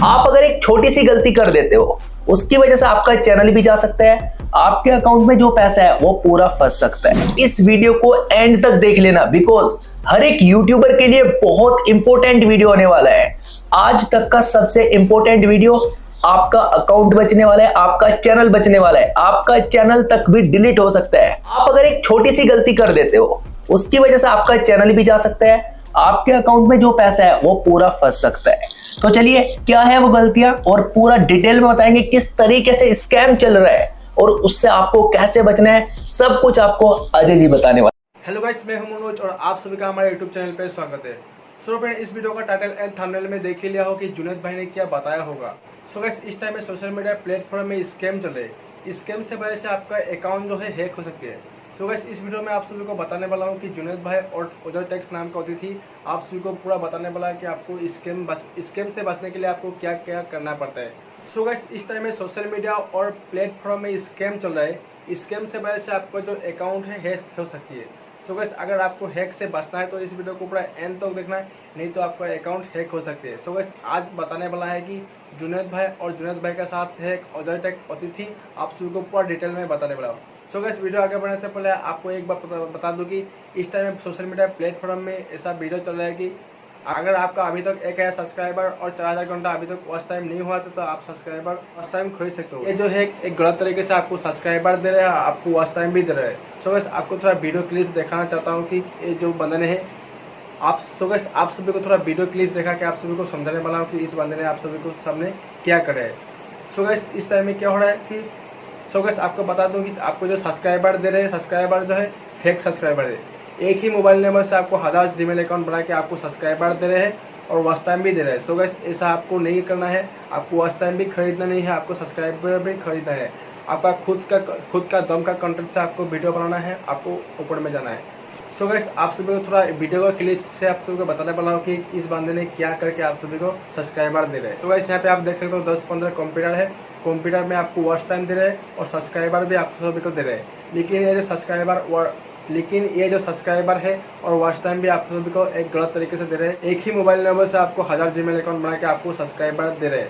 आप अगर एक छोटी सी गलती कर देते हो, उसकी वजह से आपका चैनल भी जा सकता है, आपके अकाउंट में जो पैसा है वो पूरा फंस सकता है। इस वीडियो को एंड तक देख लेना, बिकॉज हर एक यूट्यूबर के लिए बहुत इंपॉर्टेंट वीडियो होने वाला है। आज तक का सबसे इंपॉर्टेंट वीडियो। आपका अकाउंट बचने वाला है, आपका चैनल बचने वाला है, आपका चैनल तक भी डिलीट हो सकता है। आप अगर एक छोटी सी गलती कर देते हो, उसकी वजह से आपका चैनल भी जा सकता है, आपके अकाउंट में जो पैसा है वो पूरा फंस सकता है। तो चलिए, क्या है वो गलतियां और पूरा डिटेल में बताएंगे किस तरीके से स्कैम चल रहा है और उससे आपको कैसे बचना है, सब कुछ आपको अजय जी बताने वाले। हेलो गाइस, मैं हूं मनोज और आप सभी का हमारे यूट्यूब चैनल पे स्वागत है। सो फ्रेंड, इस वीडियो का टाइटल एंड थंबनेल में देख ही लिया हो कि जुनैद भाई ने क्या बताया होगा। सो गाइस, इस टाइम में सोशल मीडिया प्लेटफॉर्म में स्कैम चल रहे हैं। स्कैम से वजह से आपका अकाउंट जो है हैक हो सकती है। तो गाइस, इस वीडियो में आप सभी को बताने वाला हूं कि जुनैद भाई और ओजर टेक्स नाम का अतिथि आप सभी को पूरा बताने वाला है कि आपको स्कैम से बचने के लिए आपको क्या क्या करना पड़ता है। सो गाइस, इस टाइम में सोशल मीडिया और प्लेटफॉर्म में स्कैम चल रहा है। स्कैम से वजह से आपका जो अकाउंट है हैक हो सकती है। सो गाइस, अगर आपको हैक से बचना है तो इस वीडियो को पूरा एंड तक देखना है, नहीं तो आपका अकाउंट हैक हो सकती है। सो गाइस, आज बताने वाला है कि जुनैद भाई और जुनैद भाई के साथ है एक ओजर टेक्स अतिथि, आप सभी को पूरा डिटेल में बताने वाला हूँ। सो गाइस, वीडियो आगे बढ़ने से पहले आपको एक बात बता दूं कि इस टाइम में सोशल मीडिया प्लेटफॉर्म में ऐसा वीडियो चल रहा है कि अगर आपका अभी तक 1000 सब्सक्राइबर और 4000 घंटा अभी तक वॉच टाइम नहीं हुआ तो आप सब्सक्राइबर वॉच टाइम खरीद सकते हो। ये जो है एक गलत तरीके से आपको सब्सक्राइबर दे रहे हैं, आपको वॉच टाइम भी दे रहे हैं। सो गाइस, आपको थोड़ा वीडियो क्लिप दिखाना चाहता हूँ कि ये जो बंदे हैं आप सभी को थोड़ा वीडियो क्लिप दिखा के आप सभी को समझाने वाला हूँ कि इस बंदे ने आप सभी को सामने क्या करे। सो गाइस, इस टाइम में क्या हो रहा है कि सो गाइस, आपको बता दूं कि आपको जो सब्सक्राइबर दे रहे हैं, सब्सक्राइबर जो है फेक सब्सक्राइबर है। एक ही मोबाइल नंबर से आपको 1000 जीमेल अकाउंट बना के आपको सब्सक्राइबर दे रहे हैं और वॉच टाइम भी दे रहे हैं। सो गाइस, ऐसा आपको नहीं करना है। आपको वॉच टाइम भी खरीदना नहीं है, आपको सब्सक्राइबर भी खरीदना है। आपका खुद का दम का कंटेंट से आपको वीडियो बनाना है, आपको ऊपर में जाना है। सो गाइस, आप सभी को थोड़ा वीडियो का क्लिप से आप सभी को बताने वाला हूँ कि इस बंदे ने क्या करके आप सभी को सब्सक्राइबर दे रहे हैं। तो गाइस, यहाँ पे आप देख सकते हो 10-15 कंप्यूटर है। कंप्यूटर में आपको वॉच टाइम दे रहे हैं और सब्सक्राइबर भी आप सभी को दे रहे हैं। लेकिन ये जो सब्सक्राइबर है और वॉच टाइम भी आप सभी को एक गलत तरीके से दे रहे हैं। एक ही मोबाइल नंबर से आपको 1000 जीमेल अकाउंट बना के आपको सब्सक्राइबर दे रहे हैं।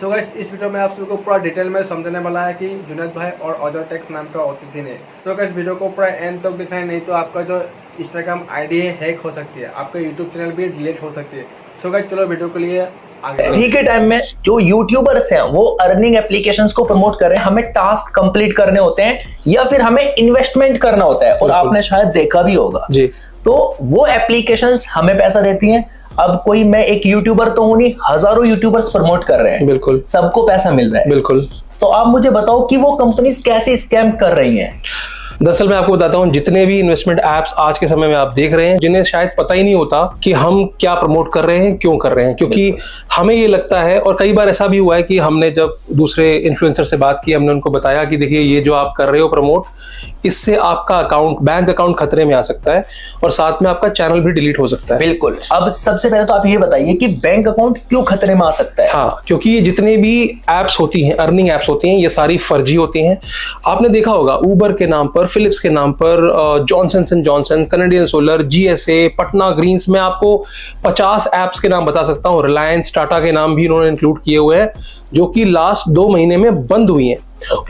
सो गाइस, इस वीडियो में आप सभी को पूरा डिटेल में समझाने वाला है कि जुनैद भाई और ओजर टेक्स नाम का अतिथि ने। सो गाइस, वीडियो को पूरा एंड तक देखना है, नहीं तो आपका जो इंस्टाग्राम आईडी है हैक हो सकती है, आपका यूट्यूब चैनल भी डिलीट हो सकती है। सो गाइस, चलो वीडियो के लिए अभी के टाइम में जो यूट्यूबर्स हैं वो अर्निंग एप्लीकेशंस को प्रमोट कर रहे हैं। हमें टास्क कंप्लीट करने होते हैं या फिर हमें इन्वेस्टमेंट करना होता है, और आपने शायद देखा भी होगा जी। तो वो एप्लीकेशंस हमें पैसा देती हैं। अब कोई मैं एक यूट्यूबर तो हूं नहीं, हजारों यूट्यूबर्स प्रमोट कर रहे हैं, बिल्कुल सबको पैसा मिल रहा है, बिल्कुल। तो आप मुझे बताओ कि वो कंपनीज कैसे स्कैम कर रही हैं। दरअसल मैं आपको बताता हूँ, जितने भी इन्वेस्टमेंट एप्स आज के समय में आप देख रहे हैं, जिन्हें शायद पता ही नहीं होता कि हम क्या प्रमोट कर रहे हैं, क्यों कर रहे हैं, क्योंकि हमें ये लगता है, और कई बार ऐसा भी हुआ है कि हमने जब दूसरे इन्फ्लुएंसर से बात की, हमने उनको बताया कि देखिए ये जो आप कर रहे हो प्रमोट, इससे आपका अकाउंट, बैंक अकाउंट खतरे में आ सकता है और साथ में आपका चैनल भी डिलीट हो सकता है। बिल्कुल। अब सबसे पहले तो आप ये बताइए कि बैंक अकाउंट क्यों खतरे में आ सकता है। हाँ, क्योंकि ये जितने भी एप्स होती हैं, अर्निंग एप्स होती हैं, ये सारी फर्जी होती हैं। आपने देखा होगा उबर के नाम पर, फिलिप्स के नाम पर, Johnson and Johnson, Canadian solar, GSA, Patna greens, में आपको 50 एप्स के नाम बता सकता हूं। रिलायंस, टाटा के नाम भी इन्होंने इंक्लूड किए हुए हैं, जो कि लास्ट 2 महीने में बंद हुई हैं।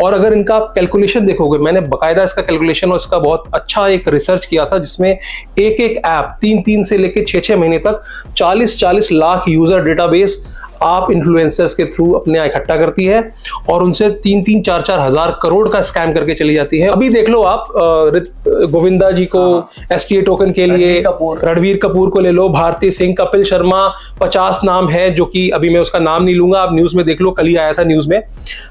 और अगर इनका कैलकुलेशन देखोगे, मैंने बकायदा इसका कैलकुलेशन और इसका बहुत अच्छा एक रिसर्च किया था, जिसमें एक ऐप 3 से लेकर 6 महीने तक 40 लाख यूजर डेटाबेस आप इन्फ्लुएंसर्स के थ्रू अपने इकट्ठा करती है और उनसे 3-4 हजार करोड़ का स्कैम करके चली जाती है। अभी देख लो आप, गोविंदा जी को STA टोकन के लिए, रणवीर कपूर को ले लो, भारती सिंह, कपिल शर्मा, 50 नाम है, जो कि अभी मैं उसका नाम नहीं लूंगा, आप न्यूज में देख लो, कल ही आया था न्यूज में।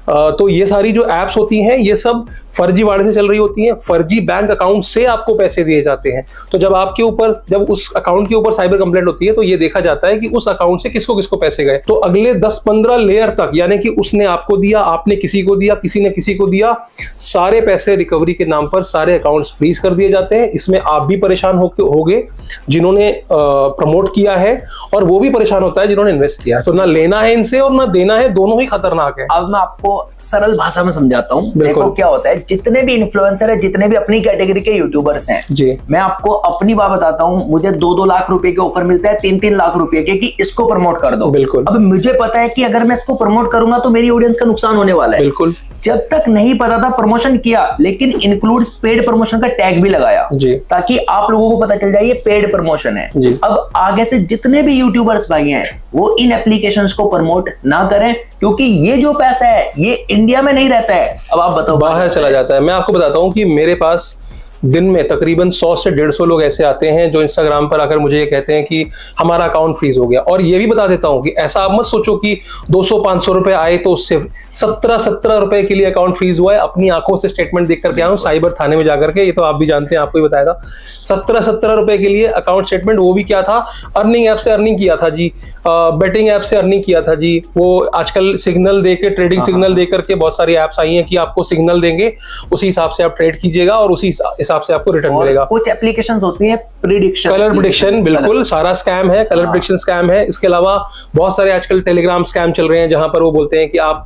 तो ये सारी जो एप्स होती हैं, ये सब फर्जीवाड़े से चल रही होती हैं। फर्जी बैंक अकाउंट से आपको पैसे दिए जाते हैं। तो जब उस अकाउंट के ऊपर साइबर कंप्लेंट होती है, तो ये देखा जाता है कि उस अकाउंट से किसको किसको पैसे गए। तो अगले 10-15 लेयर तक, यानी कि उसने आपको दिया, आपने किसी को दिया, किसी ने किसी को दिया, सारे पैसे रिकवरी के नाम पर सारे अकाउंट्स फ्रीज कर दिए जाते हैं। इसमें आप भी परेशान होगे जिन्होंने प्रमोट किया है, और वो भी परेशान होता है जिन्होंने इन्वेस्ट किया है। तो ना लेना है इनसे और ना देना है, दोनों ही खतरनाक है। अब मैं आपको सरल भाषा भाषा में समझाता हूँ। देखो क्या होता है, जितने भी इन्फ्लुएंसर है, जितने भी अपनी कैटेगरी के यूट्यूबर्स हैं जी, मैं आपको अपनी बात बताता हूँ, मुझे 2-2 लाख रुपए के ऑफर मिलता है, 3-3 लाख रुपए के, कि इसको प्रमोट कर दो। बिल्कुल। अब मुझे पता है कि अगर मैं इसको प्रमोट करूंगा तो मेरी ऑडियंस का नुकसान होने वाला है। बिल्कुल। जब तक नहीं पता था प्रमोशन किया, लेकिन इंक्लूड्स पेड प्रमोशन का टैग भी लगाया जी, ताकि आप लोगों को पता चल जाए ये पेड प्रमोशन है। जी। अब आगे से जितने भी यूट्यूबर्स भाई हैं वो इन एप्लीकेशंस को प्रमोट ना करें, क्योंकि ये जो पैसा है ये इंडिया में नहीं रहता है। अब आप बताओ, बाहर चला जाता है। मैं आपको बताता हूँ कि मेरे पास दिन में तकरीबन 100 से 150 लोग ऐसे आते हैं जो इंस्टाग्राम पर आकर मुझे ये कहते हैं कि हमारा अकाउंट फ्रीज हो गया। और ये भी बता देता हूं कि ऐसा आप मत सोचो कि 200-500 रुपए आए तो उससे 17 रुपए के लिए अकाउंट फ्रीज हुआ है। अपनी आंखों से स्टेटमेंट देख करके आया हूं साइबर थाने में जाकर के, ये तो आप भी जानते हैं, आपको ही बताया था। 17 रुपए के लिए अकाउंट स्टेटमेंट, वो भी क्या था, अर्निंग ऐप से अर्निंग किया था जी, बेटिंग ऐप से अर्निंग किया था जी। वो आजकल सिग्नल दे के, ट्रेडिंग सिग्नल दे करके बहुत सारी एप्स आई हैं कि आपको सिग्नल देंगे, उसी हिसाब से आप ट्रेड कीजिएगा और उसी हिसाब से आपको रिटर्न मिलेगा। कुछ एप्लीकेशंस होती हैं प्रिडिक्शन, कलर प्रिडिक्शन, बिल्कुल सारा स्कैम है, कलर प्रिडिक्शन स्कैम है। इसके अलावा बहुत सारे आजकल टेलीग्राम स्कैम चल रहे हैं जहां पर वो बोलते हैं कि आप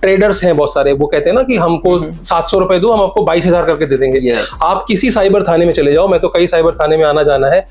ट्रेडर्स हैं बहुत सारे, वो कहते हैं ना कि हमको 700 रुपए दो, हम आपको 22,000 करके दे देंगे। आप किसी साइबर थाने में चले जाओ, मैं तो कई साइबर थाने में आना जाना है,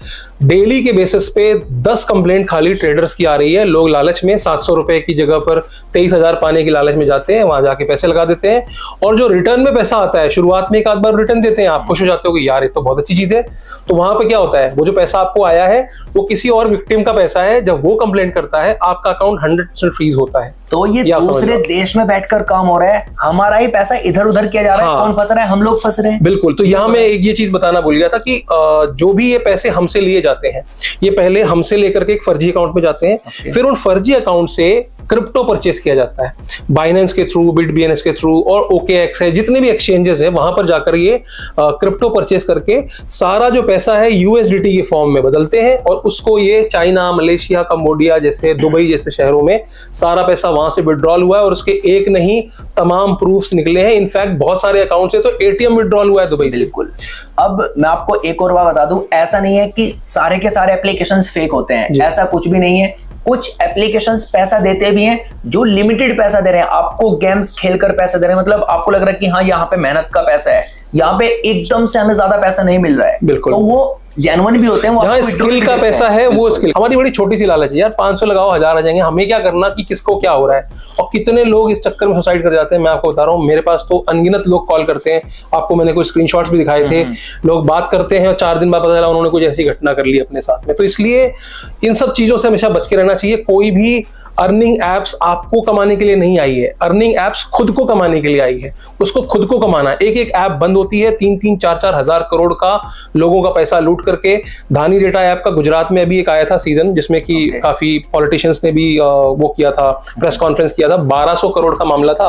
डेली के बेसिस पे 10 कंप्लेंट खाली ट्रेडर्स की आ रही है। लोग लालच में 700 रुपए की जगह पर 23,000 पाने की लालच में जाते हैं, वहां जाके पैसे लगा देते हैं और जो रिटर्न में पैसा आता है, शुरुआत में एक आध बार रिटर्न देते हैं, आप खुश हो जाते हो कि यार ये तो बहुत अच्छी चीज है। तो वहां पे क्या होता है, वो जो पैसा आपको आया है वो किसी और विक्टिम का पैसा है। जब वो कंप्लेंट करता है आपका अकाउंट 100% फ्रीज होता है। तो ये दूसरे देश में बैठकर काम हो रहा है, हमारा ही पैसा इधर उधर किया जा रहा है। कौन फंस रहा है? हम लोग फंस रहे हैं। बिल्कुल। तो यहाँ मैं एक ये चीज बताना भूल गया था कि जो भी ये पैसे हमसे लिए जाते हैं, ये पहले हमसे लेकर के एक फर्जी अकाउंट में जाते हैं, फिर उन फर्जी अकाउंट से क्रिप्टो परचेस किया जाता है बाइनेंस के थ्रू, बिटबीएनएस के थ्रू और OKX है, जितने भी एक्सचेंजेस है वहां पर जाकर ये क्रिप्टो परचेस करके सारा जो पैसा है USDT के फॉर्म में बदलते हैं और उसको ये चाइना, मलेशिया, कंबोडिया जैसे, दुबई जैसे शहरों में सारा पैसा वहां से विड्रॉल हुआ है और उसके एक नहीं तमाम प्रूफ्स निकले हैं। इनफैक्ट बहुत सारे अकाउंट से तो ATM विड्रॉल हुआ है दुबई से। बिल्कुल। अब मैं आपको एक और बात बता दूं, ऐसा नहीं है कि सारे के सारे एप्लीकेशंस फेक होते हैं, ऐसा कुछ भी नहीं है। कुछ एप्लीकेशंस पैसा देते भी हैं जो लिमिटेड पैसा दे रहे हैं, आपको गेम्स खेलकर पैसा दे रहे हैं, मतलब आपको लग रहा है कि हाँ यहाँ पे मेहनत का पैसा है, यहाँ पे एकदम से हमें ज्यादा पैसा नहीं मिल रहा है। बिल्कुल। तो वो जेन्युइन भी होते हैं, जहाँ स्किल का पैसा है वो स्किल। हमारी बड़ी छोटी सी लालच है यार, 500 लगाओ 1000 आ जाएंगे, हमें क्या करना कि किसको क्या हो रहा है। और कितने लोग इस चक्कर में सुसाइड कर जाते हैं, मैं आपको बता रहा हूँ। मेरे पास तो अनगिनत लोग कॉल करते हैं, आपको मैंने कुछ स्क्रीनशॉट्स भी दिखाए थे। लोग बात करते हैं और 4 दिन बाद पता चला उन्होंने कुछ ऐसी घटना कर ली अपने साथ में। तो इसलिए इन सब चीजों से हमेशा बच के रहना चाहिए। कोई भी अर्निंग एप्स आपको कमाने के लिए नहीं आई है, अर्निंग एप्स खुद को कमाने के लिए आई है, उसको खुद को कमाना है। एक एक ऐप बंद होती है, 3-3, 4-4 हजार करोड़ का लोगों का पैसा लूट करके। धानी डेटा ऐप का गुजरात में अभी एक आया था सीजन, जिसमें कि काफी पॉलिटिशियंस ने भी वो किया था, प्रेस कॉन्फ्रेंस किया था। 1200 करोड़ का मामला था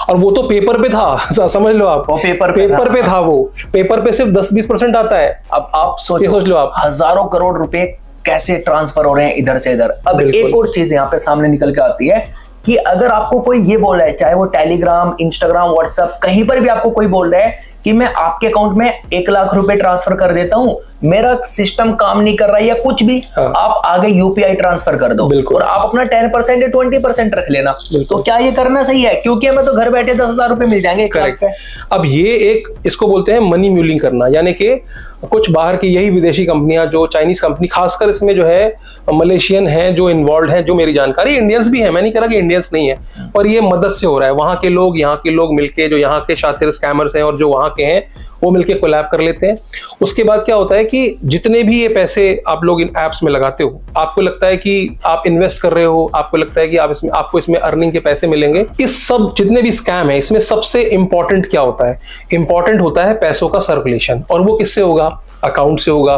और वो तो पेपर पे था, समझ लो आप, पेपर पे था वो। पेपर पे सिर्फ 10-20% आता है। अब आप सोच लो, आप हजारों करोड़ रुपए कैसे ट्रांसफर हो रहे हैं इधर से इधर। अब एक और चीज यहाँ पे सामने निकल के आती है कि अगर आपको कोई ये बोल रहा है, चाहे वो टेलीग्राम, इंस्टाग्राम, व्हाट्सएप, कहीं पर भी आपको कोई बोल रहा है कि मैं आपके अकाउंट में 1 लाख रुपए ट्रांसफर कर देता हूं, मेरा सिस्टम काम नहीं कर रहा है या कुछ भी, आप आगे UPI ट्रांसफर कर दो और आप अपना 10% या 20% रख लेना। तो क्या ये करना सही है? क्योंकि हमें तो घर बैठे 10,000 रुपए मिल जाएंगे। करेक्ट। अब ये एक, इसको बोलते हैं मनी म्यूलिंग करना, यानी कि कुछ बाहर की यही विदेशी कंपनियां, जो चाइनीज कंपनी, खासकर इसमें जो है मलेशियन हैं जो इन्वॉल्व हैं, जो मेरी जानकारी, इंडियंस भी हैं, मैं नहीं कह रहा कि इंडियंस नहीं है, पर ये मदद से हो रहा है। वहां के लोग, यहाँ के लोग मिलके, जो यहाँ के शातिर स्कैमर्स हैं और जो वहां के हैं, वो मिलके कोलैब कर लेते हैं। उसके बाद क्या होता है कि जितने भी ये पैसे आप लोग इन एप्स में लगाते हो, आपको लगता है कि आप इन्वेस्ट कर रहे हो, आपको लगता है कि आपको इसमें अर्निंग के पैसे मिलेंगे। इस सब जितने भी स्कैम है, इसमें सबसे इंपॉर्टेंट क्या होता है? इंपॉर्टेंट होता है पैसों का सर्कुलेशन, और वो किससे होगा? अकाउंट से होगा।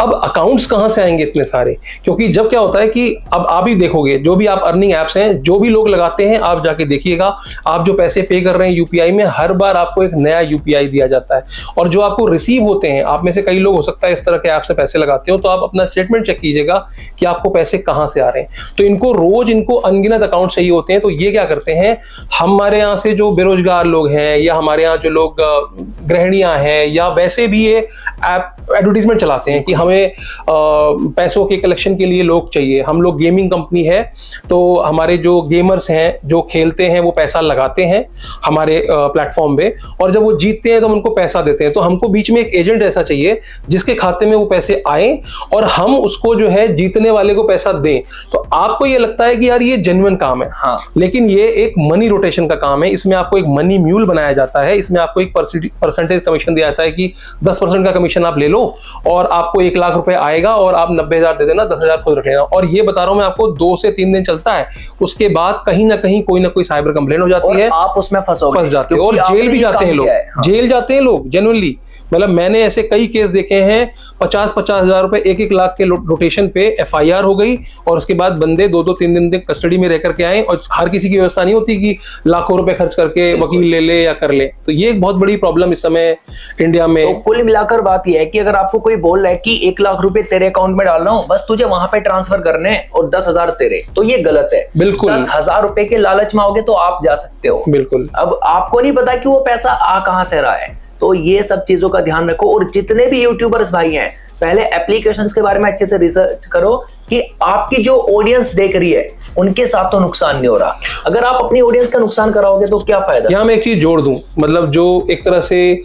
अब अकाउंट्स कहां से आएंगे इतने सारे? क्योंकि जब क्या होता है कि अब आप ही देखोगे, जो भी आप अर्निंग एप्स हैं, जो भी लोग लगाते हैं, आप जाके देखिएगा, आप जो पैसे पे कर रहे हैं UPI में, हर बार आपको एक नया UPI दिया जाता है। और जो आपको रिसीव होते हैं, आप में से कई लोग हो सकता है इस तरह के ऐप से पैसे लगाते हो तो आप अपना स्टेटमेंट चेक कीजिएगा कि आपको पैसे कहां से आ रहे हैं। तो इनको अनगिनत अकाउंट चाहिए होते हैं। तो ये क्या करते हैं, हमारे यहाँ से जो बेरोजगार लोग हैं या हमारे यहाँ जो लोग गृहिणियां हैं या वैसे भी ये ऐप एडवर्टीजमेंट चलाते हैं कि हमें पैसों के कलेक्शन के लिए लोग चाहिए। हम लोग गेमिंग कंपनी है तो हमारे जो गेमर्स हैं जो खेलते हैं वो पैसा लगाते हैं हमारे प्लेटफॉर्म पे, और जब वो जीतते हैं तो हम उनको पैसा देते हैं। तो हमको बीच में एक एजेंट ऐसा चाहिए जिसके खाते में वो पैसे आए और हम उसको जो है जीतने वाले को पैसा दें। तो आपको ये लगता है कि यार ये जेन्युइन काम है, हाँ। लेकिन ये एक मनी रोटेशन का काम है। इसमें आपको एक मनी म्यूल बनाया जाता है। इसमें आपको एक परसेंटेज कमीशन दिया जाता है कि 10% का कमीशन आप ले लो और आपको 1 लाख रुपए आएगा और आप 90,000 दे देना, 10,000 खुद रख लेना। और ये बता रहा हूं मैं आपको 2 से 3 दिन चलता है, उसके बाद कहीं ना कहीं कोई ना कोई साइबर कंप्लेंट हो जाती है, आप उसमें फंस जाते हैं और जेल भी जाते हैं लोग। जेल जाते हैं लोग जेन्युइनली। मतलब मैंने ऐसे कई केस देखे हैं, 50-50 हजार रुपए 1-1 लाख के रोटेशन पे FIR हो गई और उसके बाद बंदे 2-3 दिन तक कस्टडी में रह करके आए। और हर किसी की व्यवस्था नहीं होती कि लाखों रुपए खर्च करके वकील ले ले या कर ले। तो ये एक बहुत बड़ी प्रॉब्लम इस समय इंडिया में। तो कुल मिलाकर बात यह है कि अगर आपको कोई बोल रहा है कि 1 लाख रुपए तेरे अकाउंट में डाल रहा हूं, बस तुझे वहां पे ट्रांसफर करने और 10,000 तेरे, तो ये गलत है। बिल्कुल 10,000 रुपए के लालच में आओगे तो आप जा सकते हो। बिल्कुल। अब आपको नहीं पता कि वो पैसा आ कहां से रहा है। तो ये सब चीजों का ध्यान रखो। और जितने भी यूट्यूबर्स भाई हैं, पहले एप्लीकेशंस के बारे में अच्छे से रिसर्च करो कि आपकी जो ऑडियंस देख रही है उनके साथ तो नुकसान नहीं हो रहा। अगर आप अपनी ऑडियंस का नुकसान कराओगे तो क्या फायदा। यहाँ मैं एक चीज जोड़ दूं, मतलब जो एक तरह से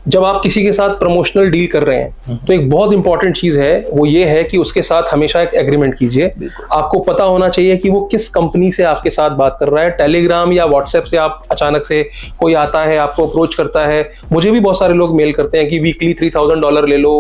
जब आप किसी के साथ प्रमोशनल डील कर रहे हैं तो एक बहुत इंपॉर्टेंट चीज है, वो ये है कि उसके साथ हमेशा एक एग्रीमेंट कीजिए। आपको पता होना चाहिए कि वो किस कंपनी से आपके साथ बात कर रहा है। टेलीग्राम या व्हाट्सएप से आप अचानक से कोई आता है, आपको अप्रोच करता है। मुझे भी बहुत सारे लोग मेल करते हैं कि वीकली $3,000 ले लो।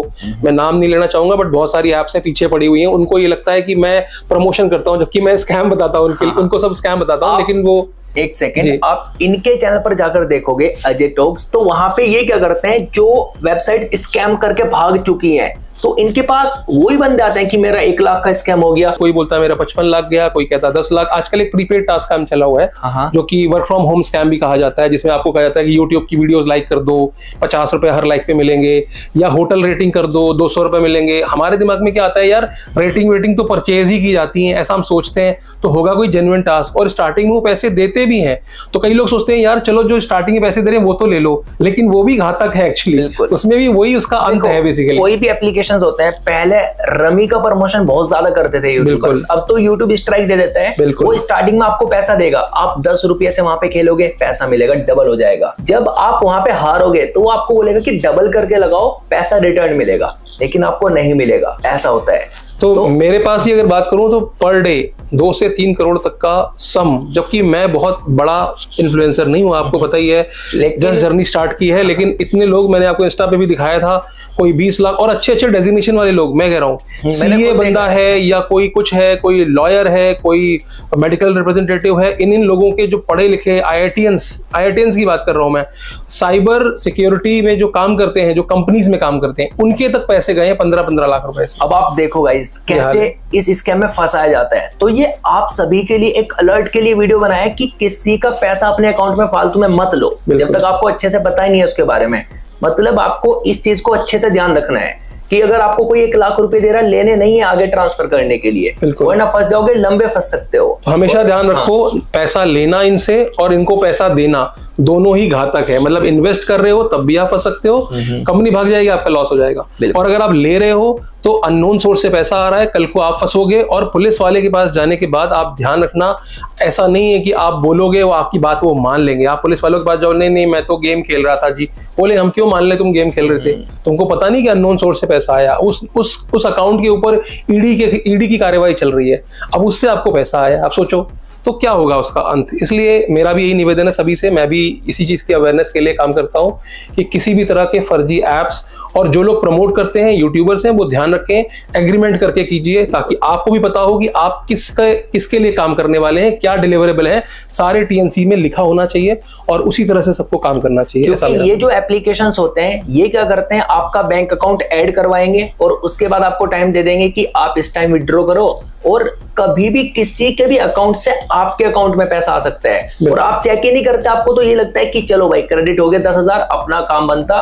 मैं नाम नहीं लेना चाहूंगा, बट बहुत सारी ऐप्स है पीछे पड़ी हुई हैं। उनको ये लगता है कि मैं प्रमोशन करता हूं, जबकि मैं स्कैम बताता हूं उनको सब स्कैम बताता हूं। लेकिन वो एक सेकंड, आप इनके चैनल पर जाकर देखोगे अजय टॉक्स, तो वहां पे ये क्या करते हैं, जो वेबसाइट स्कैम करके भाग चुकी हैं तो इनके पास वही बंदे आते हैं कि मेरा 1 लाख का स्कैम हो गया, कोई बोलता है मेरा 55 लाख गया, कोई कहता है 10 लाख। आजकल एक प्रीपेड टास्क काम चला हुआ है जो कि वर्क फ्रॉम होम स्कैम भी कहा जाता है, जिसमें आपको कहा जाता है कि यूट्यूब की वीडियोस लाइक कर दो, 50 रुपए हर लाइक पे मिलेंगे, या होटल रेटिंग कर दो, 200 रुपए मिलेंगे। हमारे दिमाग में क्या आता है, यार रेटिंग तो परचेज ही की जाती है, ऐसा हम सोचते हैं, तो होगा कोई जेन्युइन टास्क। और स्टार्टिंग में वो पैसे देते भी हैं, तो कई लोग सोचते हैं यार चलो जो स्टार्टिंग में पैसे दे रहे हैं वो तो ले लो, लेकिन वो भी घातक है एक्चुअली। उसमें भी वही उसका अंत है बेसिकली। कोई भी एप्लीकेशंस होते हैं, पहले रमी का प्रमोशन बहुत ज्यादा करते थे यूट्यूबर्स, अब तो यूट्यूब स्ट्राइक दे देता है। वो स्टार्टिंग में आपको पैसा देगा, आप 10 रुपये से वहां पे खेलोगे, पैसा मिलेगा, डबल हो जाएगा। जब आप वहां पे हारोगे तो वो आपको बोलेगा कि डबल करके लगाओ, पैसा रिटर्न मिलेगा, लेकिन आपको नहीं मिलेगा। ऐसा होता है। तो मेरे पास ही अगर बात करूं तो पर डे 2 से 3 करोड़ तक का सम, जबकि मैं बहुत बड़ा इन्फ्लुएंसर नहीं हूं, आपको पता ही है, जस्ट जर्नी स्टार्ट की है। लेकिन इतने लोग मैंने आपको इंस्टा पे भी दिखाया था, कोई 20 लाख और अच्छे अच्छे डेजिग्नेशन वाले लोग, मैं कह रहा हूँ सीए बंदा है या कोई कुछ है, कोई लॉयर है, कोई मेडिकल रिप्रेजेंटेटिव है। इन लोगों के जो पढ़े लिखे IITians की बात कर रहा हूं मैं, साइबर सिक्योरिटी में जो काम करते हैं, जो कंपनीज में काम करते हैं, उनके तक पैसे गए हैं 15-15 लाख रुपए। अब आप देखो गाइस कैसे इस स्कैम में फंसाया जाता है। तो ये आप सभी के लिए एक अलर्ट के लिए वीडियो बनाया है कि किसी का पैसा अपने अकाउंट में फालतू में मत लो, जब तक आपको अच्छे से पता ही नहीं है उसके बारे में। मतलब आपको इस चीज को अच्छे से ध्यान रखना है कि अगर आपको कोई 1 लाख रुपए दे रहा है, लेने नहीं है आगे ट्रांसफर करने के लिए, वरना फंस जाओगे, लंबे फंस सकते हो। हमेशा ध्यान रखो, पैसा लेना इनसे और इनको पैसा देना दोनों ही घातक है। मतलब इन्वेस्ट कर रहे हो तब भी आप फंस सकते हो, कंपनी भाग जाएगी, आपका लॉस हो जाएगा। और अगर आप ले रहे हो तो अननोन सोर्स से पैसा आ रहा है, कल को आप फंसोगे। और पुलिस वाले के पास जाने के बाद आप ध्यान रखना, ऐसा नहीं है कि आप बोलोगे वो आपकी बात वो मान लेंगे। आप पुलिस वालों के पास जाओ, नहीं मैं तो गेम खेल रहा था जी, बोले हम क्यों मान ले, तुम गेम खेल रहे थे, तुमको पता नहीं कि अननोन सोर्स से पैसा आया, उस अकाउंट के ऊपर ईडी की कार्यवाही चल रही है, अब उससे आपको पैसा आया, आप सोचो तो क्या होगा उसका अंत। इसलिए मेरा भी यही निवेदन है सभी से, मैं भी इसी चीज की अवेयरनेस के लिए काम करता हूं कि किसी भी तरह के फर्जी एप्स और जो लोग प्रमोट करते हैं यूट्यूबर्स हैं, वो ध्यान रखें, एग्रीमेंट करके कीजिए, ताकि आपको भी पता हो कि आप किसके लिए काम करने वाले हैं, क्या डिलीवरेबल है, सारे TNC में लिखा होना चाहिए और उसी तरह से सबको काम करना चाहिए। क्योंकि ये जो एप्लीकेशंस होते हैं ये क्या करते हैं, आपका बैंक अकाउंट ऐड करवाएंगे और उसके बाद आपको टाइम दे देंगे कि आप इस टाइम विड्रॉ करो, और कभी भी किसी के भी अकाउंट से आपके अकाउंट में पैसा आ सकता है और आप चेक ही नहीं करते। आपको तो ये लगता है कि चलो भाई क्रेडिट हो गया 10,000, अपना काम बनता,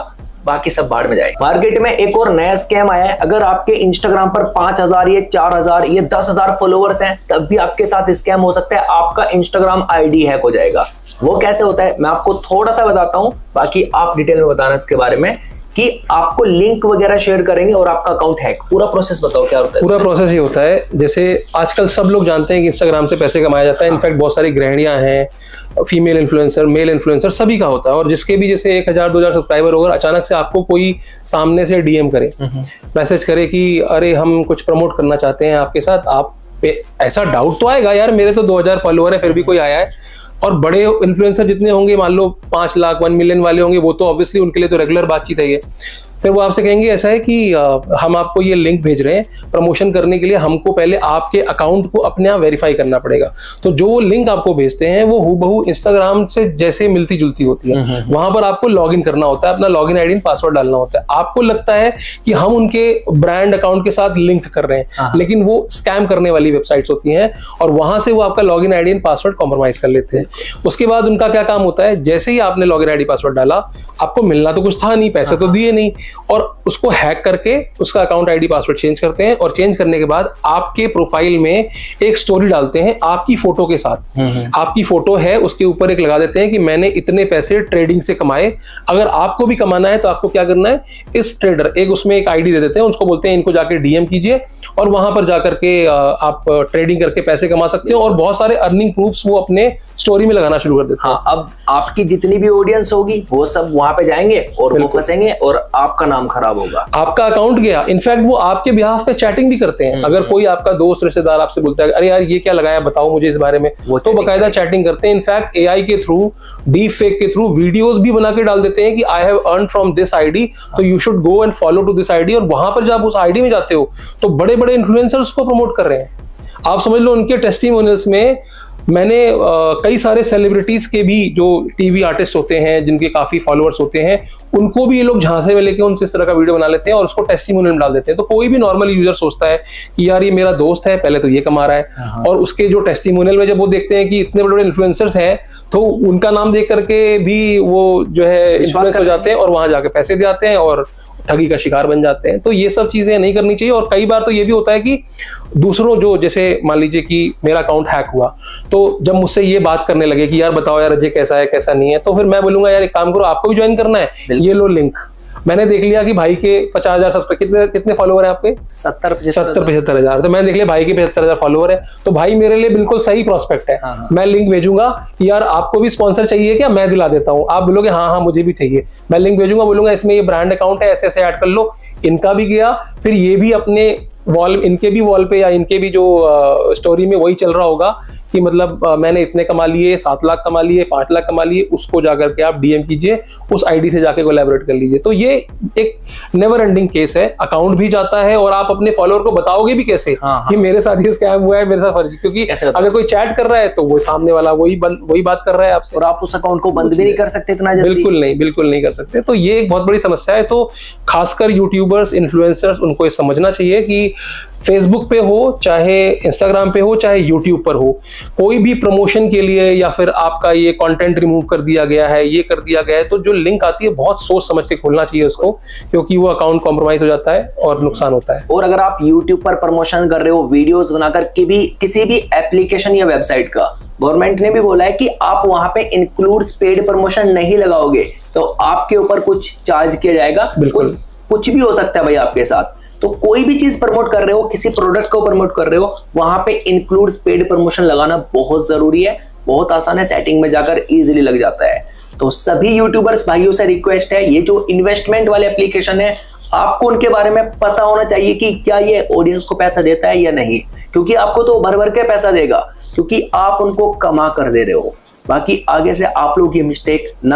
बाकी सब बाहर में जाए। मार्केट में एक और नया स्कैम आया है। अगर आपके इंस्टाग्राम पर 5000 या 4000 या 10,000 फॉलोवर्स हैं, तब भी आपके साथ स्कैम हो सकता है, आपका इंस्टाग्राम आईडी हैक हो जाएगा। वो कैसे होता है मैं आपको थोड़ा सा बताता हूं, बाकी आप डिटेल में बताना इसके बारे में कि आपको लिंक वगैरह शेयर करेंगे और आपका अकाउंट हैक। पूरा प्रोसेस बताओ क्या होता है। पूरा प्रोसेस ये होता है, जैसे आजकल सब लोग जानते हैं कि इंस्टाग्राम से पैसे कमाया जाता है। इनफैक्ट बहुत सारी गृहिणियां हैं, फीमेल इन्फ्लुएंसर, मेल इन्फ्लुएंसर, सभी का होता है। और जिसके भी जैसे 1000-2000 सब्सक्राइबर होगा, अचानक से आपको कोई सामने से डीएम करे, मैसेज करे कि अरे हम कुछ प्रमोट करना चाहते हैं आपके साथ, आप पे ऐसा डाउट तो आएगा यार, मेरे तो 2000 फॉलोअर है फिर भी कोई आया है। और बड़े इन्फ्लुएंसर जितने होंगे, मान लो 5 लाख 1 मिलियन वाले होंगे, वो तो ऑब्वियसली उनके लिए तो रेगुलर बातचीत है ये। फिर वो आपसे कहेंगे ऐसा है कि हम आपको ये लिंक भेज रहे हैं प्रमोशन करने के लिए, हमको पहले आपके अकाउंट को अपने आप वेरीफाई करना पड़ेगा। तो जो लिंक आपको भेजते हैं वो हूबहू इंस्टाग्राम से जैसे मिलती जुलती होती है। वहां पर आपको लॉगिन करना होता है, अपना लॉगिन आईडी पासवर्ड डालना होता है। आपको लगता है कि हम उनके ब्रांड अकाउंट के साथ लिंक कर रहे हैं, लेकिन वो स्कैम करने वाली वेबसाइट्स होती हैं और वहां से वो आपका login ID and password compromise कर लेते हैं। उसके बाद उनका क्या काम होता है, जैसे ही आपने लॉगिन आईडी पासवर्ड डाला, आपको मिलना तो कुछ था नहीं, पैसे तो दिए नहीं, और उसको हैक करके उसका अकाउंट आईडी पासवर्ड चेंज करते हैं। और चेंज करने के बाद आपके प्रोफाइल में एक स्टोरी डालते हैं आपकी फोटो के साथ। आपकी फोटो है, उसके ऊपर एक लगा देते हैं कि मैंने इतने पैसे ट्रेडिंग से कमाए। अगर आपको भी कमाना है तो आपको क्या करना है, इस ट्रेडर एक उसमें एक आईडी दे देते हैं, उसको बोलते हैं इनको जाके डीएम कीजिए और वहां पर जाकर के आप ट्रेडिंग करके पैसे कमा सकते हो। और बहुत सारे अर्निंग प्रूफ्स वो अपने स्टोरी में लगाना शुरू कर देते हैं। अब आपकी जितनी भी ऑडियंस होगी वो सब वहां पे जाएंगे और वो फंसेंगे और आपका नाम खराब होगा, आपका अकाउंट गया। इनफैक्ट वो आपके बिहाफ पे चैटिंग भी करते हैं। अगर कोई आपका दोस्त रिश्तेदार आपसे बोलता है अरे यार ये क्या लगाया, बताओ मुझे इस बारे में, तो बकायदा चैटिंग करते हैं। इनफैक्ट एआई के थ्रू, डीप फेक के थ्रू वीडियोस भी बना के डाल देते हैं कि I have earn from this ID, तो you should go and follow to this ID. और वहां पर जब उस आईडी में जाते हो तो बड़े बड़े इन्फ्लुएंसर्स को प्रमोट कर रहे हैं। आप समझ लो उनके टेस्टिमोनियल्स में मैंने कई सारे सेलिब्रिटीज के भी जो टीवी आर्टिस्ट होते हैं जिनके काफी फॉलोअर्स होते हैं, उनको भी ये लोग झांसे में लेके उनसे इस तरह का वीडियो बना लेते हैं और उसको टेस्टिमोनियल में डाल देते हैं। तो कोई भी नॉर्मल यूजर सोचता है कि यार ये मेरा दोस्त है, पहले तो ये कमा रहा है, और उसके जो टेस्टिमोनियल में जब वो देखते हैं कि इतने बड़े बड़े इन्फ्लुएंसर्स हैं तो उनका नाम देख करके भी वो जो है इन्फ्लुएंस हो जाते हैं और वहां जाके पैसे दे आते हैं और ठगी का शिकार बन जाते हैं। तो ये सब चीजें नहीं करनी चाहिए। और कई बार तो ये भी होता है कि दूसरों जो, जैसे मान लीजिए कि मेरा अकाउंट हैक हुआ, तो जब मुझसे ये बात करने लगे कि यार बताओ यार अजय कैसा है कैसा नहीं है, तो फिर मैं बोलूंगा यार एक काम करो, आपको भी ज्वाइन करना है, ये लो लिंक। मैंने देख लिया कि भाई के 50,000 सब्सक्राइबर, कितने फॉलोअर है आपके? 70-75 हजार। तो मैंने देख लिया भाई के 75,000 फॉलोअर है, तो भाई मेरे लिए बिल्कुल सही प्रोस्पेक्ट है। मैं लिंक भेजूंगा कि यार आपको भी स्पॉन्सर चाहिए क्या, मैं दिला देता हूँ। आप बोलोगे हाँ हाँ मुझे भी चाहिए, मैं लिंक भेजूंगा, बोलूंगा इसमें ये ब्रांड अकाउंट है, ऐसे ऐसे ऐड कर लो। इनका भी गया, फिर ये भी अपने वॉल, इनके भी वॉल पे या इनके भी जो स्टोरी में वही चल रहा होगा कि मतलब मैंने इतने कमा लिए, 7 लाख कमा लिए, 5 लाख कमा लिए, उसको जाकर के आप डीएम कीजिए, उस आईडी से जाके कोलैबोरेट कर लीजिए। तो ये एक नेवर एंडिंग केस है। अकाउंट भी जाता है और आप अपने फॉलोअर को बताओगे भी कैसे कि मेरे साथ ये स्कैम हुआ है, मेरे साथ फर्जी, क्योंकि अगर कोई चैट कर रहा है तो वो सामने वाला वही बात कर रहा है आपसे, और आप उस अकाउंट को बंद भी नहीं कर सकते इतना जल्दी। बिल्कुल नहीं कर सकते। तो ये एक बहुत बड़ी समस्या है। तो खासकर यूट्यूबर्स, इन्फ्लुएंसर्स, उनको ये समझना चाहिए कि फेसबुक पे हो, चाहे इंस्टाग्राम पे हो, चाहे यूट्यूब पर हो, कोई भी प्रमोशन के लिए या फिर आपका ये कंटेंट रिमूव कर दिया गया है, ये कर दिया गया है, तो जो लिंक आती है बहुत सोच समझ के खोलना चाहिए उसको, क्योंकि वो अकाउंट कॉम्प्रोमाइज हो जाता है और नुकसान होता है। और अगर आप यूट्यूब पर प्रमोशन कर रहे हो वीडियोस बनाकर किसी भी एप्लीकेशन या वेबसाइट का, गवर्नमेंट ने भी बोला है कि आप वहां पे इंक्लूड पेड प्रमोशन नहीं लगाओगे तो आपके ऊपर कुछ चार्ज किया जाएगा। कुछ भी हो सकता है भाई आपके साथ। तो कोई भी चीज प्रमोट कर रहे हो, किसी प्रोडक्ट को प्रमोट कर रहे हो, वहां पे इंक्लूड पेड प्रमोशन लगाना बहुत जरूरी है। बहुत आसान है, सेटिंग में जाकर इजीली लग जाता है। तो सभी यूट्यूबर्स भाइयों से रिक्वेस्ट है, ये जो इन्वेस्टमेंट वाले एप्लीकेशन है, आपको उनके बारे में पता होना चाहिए कि क्या ये ऑडियंस को पैसा देता है या नहीं, क्योंकि आपको तो भर भर के पैसा देगा, क्योंकि आप उनको कमा कर दे रहे हो। बाकी आगे से आप लोग ये मिस्टेक ना